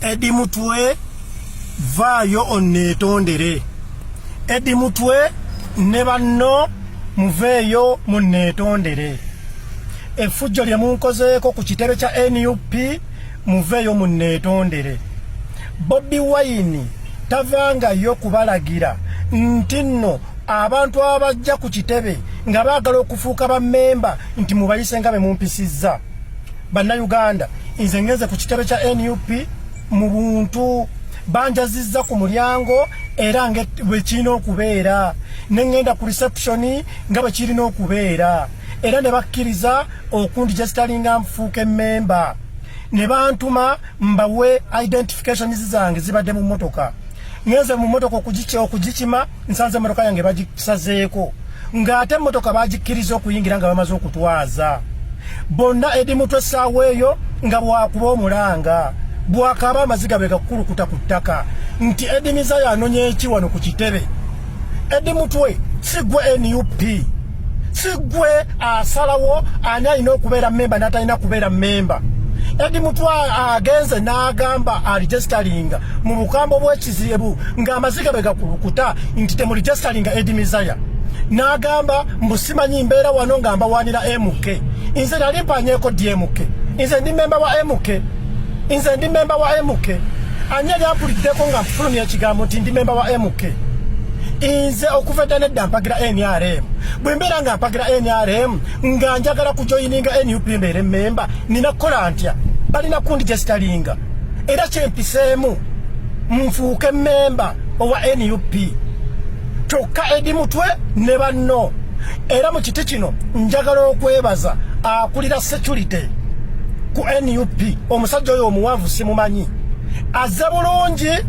Eddy Mutwe vayo onetondere. Eddy Mutwe ne banno muveyo munetondere. Efujjo lye munkozeeko ku kitebe kya NUP muveyo munetondere. Bobi Wine tavangayo kubalagira nti nno abantu abajja ku kitebe nga baagala okufuuka bammemba nti mubayise nga be mumpisizza. Bannayuganda, nze ngeze ku kitebe kya NUP mu buntu banjazizza ku mulyango era nga bwe kirina okubeera, ne ngenda ku reception nga bwe kirina okubeera, era ne bakkiriza okundigestalinga nfuuke emmemba. Ne bantuma mbawe identifications zange zibadde mu motoka. Ngeze mu motoka okugikima nsanze motoka yange bagisazeeko. Ng'ate motoka bagikkiriza okuyingira nga bamaze okutwaza. Bonna Eddy Mutwe saaweeyo nga bwakuba omulanga. Bwakaba amaziga be gakulukuta ku ttaka. Nti Eddy Mezaya anonye eki wano ku kitebe. Eddy Mutwe sigwe NUP. Sigwe asalawo ani alina okubeera mmemba n'atalina kubeera mmemba. Eddy Mutwe agenze n'agamba aligestalinga mu bukambo bw'ekizibu ng'amaziga be gakulukuta nti temuligestalinga Eddy Mezaya. N'agamba mbusimanyi mbeera wano nga mbawaanira MK. Nze nali mpanyeeko DMK. Nze ndi memba wa MK. Nze ndi memba wa MK. Ani yali ampuliddeko nga nfulumya ekigambo nti ndi memba wa MK. Nze okuva edda nedda mpagira NRM. Bwe mbeera nga mpagira NRM nga njagala kujoyininga NUP mbeere memba, nina kukola ntya? Balina kundigestalinga. Era kyempiseemu nfuuke memba owa NUP. Kyokka Eddy Mutwe ne banno. Era mu kiti kino njagala okwebaza akulira security ku NUP. Omusajja oyo omuwanvu simumanyi. Azze bulungi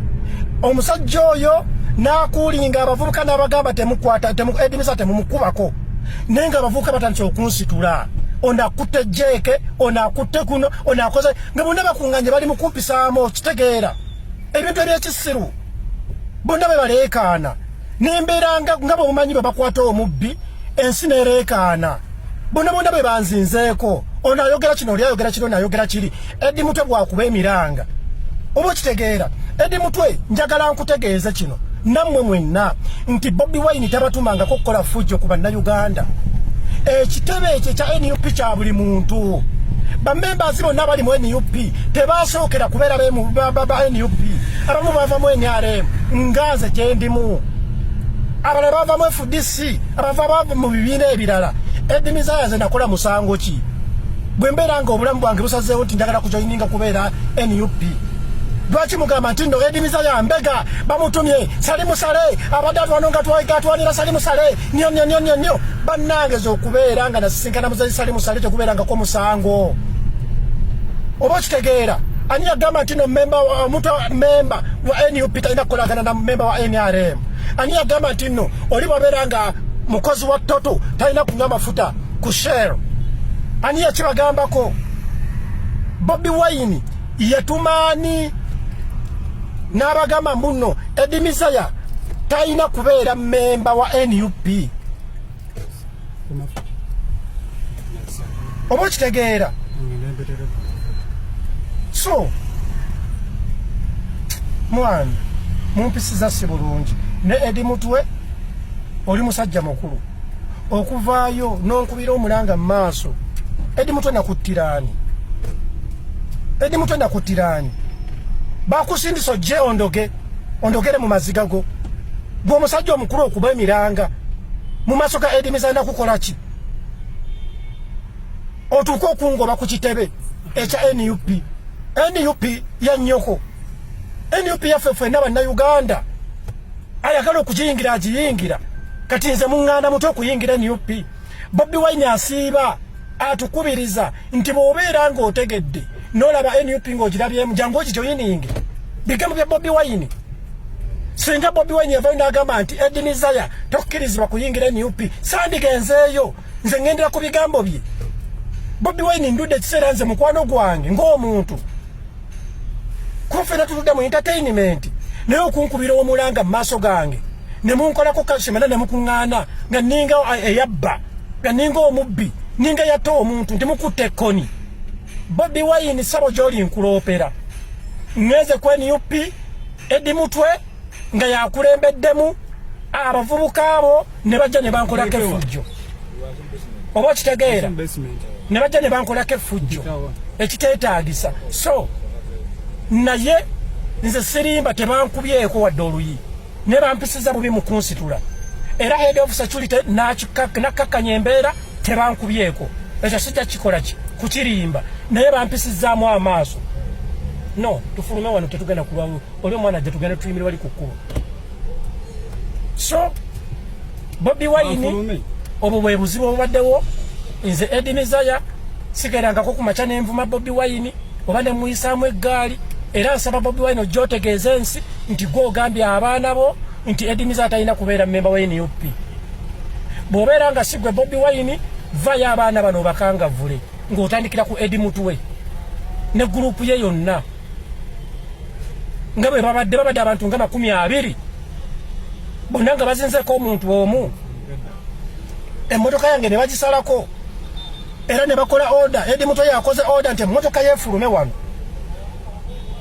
omusajja oyo n'akuulinga abavubuka n'abagamba temukwata Eddy Mezaya temumukubako. Naye nga abavubuka batandise okunsitula. Ono akutte jeeke, ono akutte kuno, ono akoze nga bonna bakunganye bali mu kumpisaamu kitegeera. Ebintu eby'ekisiru bonna be baleekaana. N'embeera nga bw'omumanyi bwe bakwata omubbi ensi neereekaana. Bonna be banzinzeeko. Ono ayogera kino, oli ayogera kino, ono ayogera kiri. Eddy Mutwe bwakuba emiranga. Oba okitegeera. Eddy Mutwe njagala nkutegeeze kino nammwe mwenna nti Bobi Wine tabatumangako kukola fujjo ku bannayuganda. Ekitebe ekyo kya NUP kya buli muntu. Bammemba bonna bali mu NUP tebasookera kubeera ba NUP. Abamu bava mu NRM ngaze gye ndimu. Abalala bava mu FDC, abava mu bibiina ebirala. Eddy Mezaya ze nakola musango ki? Bwe mbeera nga obulamu bwange busazeewo nti njagala kujoyininga kubeera NUP. Lwaki mugamba nti nno Eddy Mezaya mbega bamutumye Salimu Sale abadde atwano nga twatwanira Salimu Sale nyo bannange okubeera nga nasisinkana muzazi Salimu Sale tekubeerangako musango. Oba okitegeera ani yagamba nti nno memba wa NUP talina kukolagana na memba wa NRM. Ani yagamba nti nno oli bwabeera nga mukozi wa Toto talina kunywa mafuta ku Shell. Ani yakibagambako? Bobi Wine yetumaani n'abagamba mbuno Eddy Mezaya talina kubeera memba wa NUP. Oba okitegeera? So mwana mumpisiza si bulungi. Ne Eddy Mutwe oli musajja mukulu okuvaayo n'onkubira omulanga mu maaso. Eddy Mutwe nakuttirani. Eddy Mutwe nakuttirani. Bakusindisa ojje ondogere mu maziga go. Gwe omusajja omukulu okuba emiranga mu maaso ga Eddy Mezaya nakukola ki? Otuuka okungoba ku kitebe. echa NUP ya nyoko NUP ya fefe na Uganda ayagala okujingira ajiyingira kati nze munganda muto okuyingira NUP. Bobi Wine asiiba atukubiriza nti bwobeera ng'otegedde n'olaba NUP ng'ogirabyemu jangu okitoyininge bigambo bya Bobi Wine. Singa Bobi Wine yavayo n'agamba nti Eddy Mezaya tokkirizibwa kuyingira NUP sandigenzeeyo nze ngendera ku bigambo bye. Bobi Wine ndudde ekiseera nze mukwano gwange ng'omuntu kufena tuludde mu entertainment naye okunkubira omulanga mu maaso gange ne munkolako kashimana ne mukuŋŋaana nga ninga eyabba nga ninga omubbi ninga yatta omuntu nti mukutte ekkoni. Bobi Wine sabo gy'oli nkuloopera ngeze ku NUP Eddy Mutwe nga yakulembeddemu abavubuka abo ne bajja ne bankolako effujjo oba okitegeera ne bajja ne bankolako effujjo ekiteetaagisa. So naye nze sirimba tebankubyeko wadde oluyi ne bampisiza bubi mu kunsitula era head of security nakkakkanya embeera tebankubyeko ekyo sijja kikola ki kukirimba naye bampisizaamu amaaso. No tufulume wano tetugenda kulwawo oli omwana gye tugenda tuyimire wali ku kkubo. So Bobi Wine obwo bwe buzibu obubaddewo nze Eddy Mezaya sigerangako ku makya n'envuma Bobi Wine oba ne muyisaamu eggaali era nsaba Bobi Wine ojja otegeeza ensi nti gw'ogambye abaana bo nti Eddy Mezaya talina kubeera mmemba wa NUP. Bw'obeera nga si gwe Bobi Wine vayo abaana bano obakangavvule ng'otandikira ku Eddy Mutwe ne gurupu ye yonna nga bwe babadde abantu nga 20 bonna nga bazinzeko omuntu omu. Emmotoka yange ne bagisalako era ne bakola order. Eddy Mutwe yakoze order nti emmotoka yeefulume wano.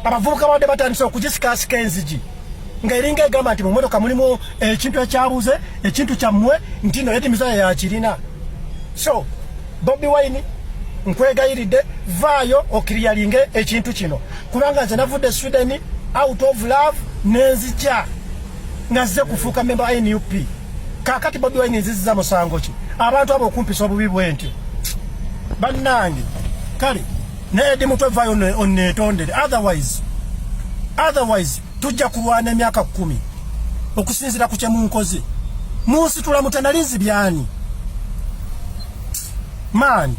Abavubuka badde batandise okugisikaasika enzigi nga eringa egamba nti mu mmotoka mulimu ekintu ekyabuze ekintu kyammwe nti no Eddy Mezaya yakirina. So Bobi Wine nkwegayiridde vaayo okiriyalinge ekintu kino kubanga nze navudde Sweden out of love nenzija nga nzize kufuuka memba wa NUP. Kakati Bobi Wine nziziza musango ki abantu abo okumpisa obubi bwentyo bannange kale ne Eddy Mutwe vaayo onnetondere otherwise tujja kulwana emyaka 10 okusinzira ku kye munkoze munsitula mutanalizi byani man.